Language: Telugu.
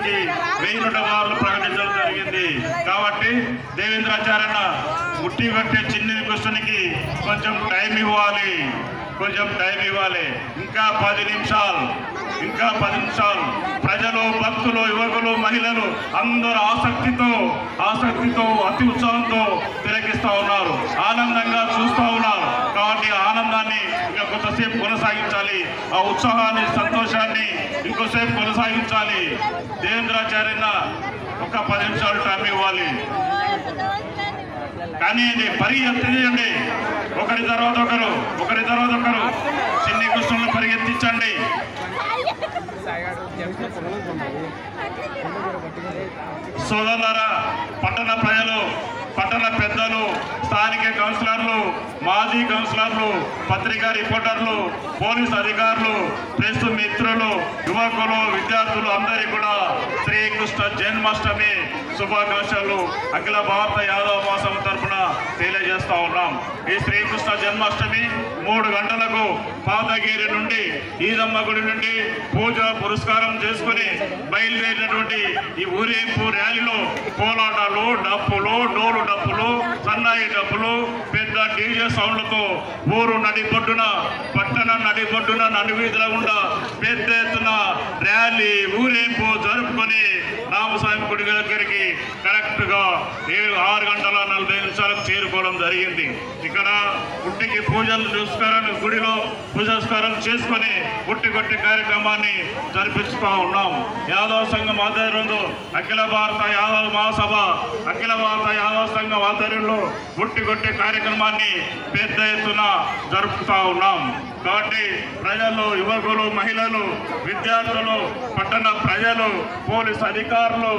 నుంచి 1000 టవర్లు ప్రకటించడం జరిగింది. కాబట్టి దేవేంద్రాచార్య ముట్టి కట్టే చిన్ని కృష్ణునికి కొంచెం టైం ఇవ్వాలి. ఇంకా 10 నిమిషాలు ప్రజలు, భక్తులు, యువకులు, మహిళలు అందరూ ఆసక్తితో అతి ఉత్సాహంతో తిలకిస్తూ ఉన్నారు, ఆనందంగా చూస్తూ ఉన్నారు. కాబట్టి ఆనందాన్ని ఇంకా కొంతసేపు కొనసాగించాలి, ఆ ఉత్సాహాన్ని, సంతోషాన్ని ఇంకోసేపు కొనసాగించాలి. దేవేంద్రాచార్య ఒక 10 నిమిషాలు టైం ఇవ్వాలి. కానీ పరిగెత్తించండి, ఒకరి తర్వాత ఒకరు చిన్ని కృష్ణులను పరిగెత్తించండి. సోదరులారా, పట్టణ ప్రజలు, పట్టణ పెద్దలు, స్థానిక కౌన్సిలర్లు, మాజీ కౌన్సిలర్లు, పత్రికా రిపోర్టర్లు, పోలీసు అధికారులు, ప్రెస్ మిత్రులు, యువకులు, విద్యార్థులు అందరికీ కూడా శ్రీకృష్ణ జన్మాష్టమి శుభాకాంక్షలు అఖిల భారత యాదవ మహాసభ తరఫున తెలియజేస్తా ఉన్నాం. ఈ శ్రీకృష్ణ జన్మాష్టమి 3 గంటలకు పాతగిరి నుండి ఈదమ్మ గుడి నుండి పూజ పురస్కారం చేసుకుని బయలుదేరినటువంటి ఈ ఊరేంపు ర్యాలీలో కోలాటాలు, డప్పులు, డోలు డప్పులు, సన్నాయి డప్పులు, పెద్ద డీజే సౌండ్లతో ఊరు నడిబొడ్డున, పట్టణ నడిబొడ్డున, నడివీధుల గుండా పెద్ద ఎత్తున ర్యాలీ ఊరేంపు జరుపుకొని రామస్వామి గుడి దగ్గరికి కరెక్ట్గా 6 గంటల 40 నిమిషాలకు చేరుకోవడం జరిగింది. ఇక్కడ పుట్టికి పూజలు గుడిలో పూజస్కారం చేసుకొని పుట్టికొట్టి కార్యక్రమాన్ని జరిపిస్తూ ఉన్నాం. యాదవ సంఘం ఆధ్వర్యంలో అఖిల భారత యాదవ మహాసభ, అఖిల భారత యాదవ సంఘం ఆధ్వర్యంలో పుట్టికొట్టి కార్యక్రమాన్ని పెద్ద ఎత్తున జరుపుతూ ఉన్నాం. కాబట్టి ప్రజలు, యువకులు, మహిళలు, విద్యార్థులు, పట్టణ ప్రజలు, పోలీసు అధికారులు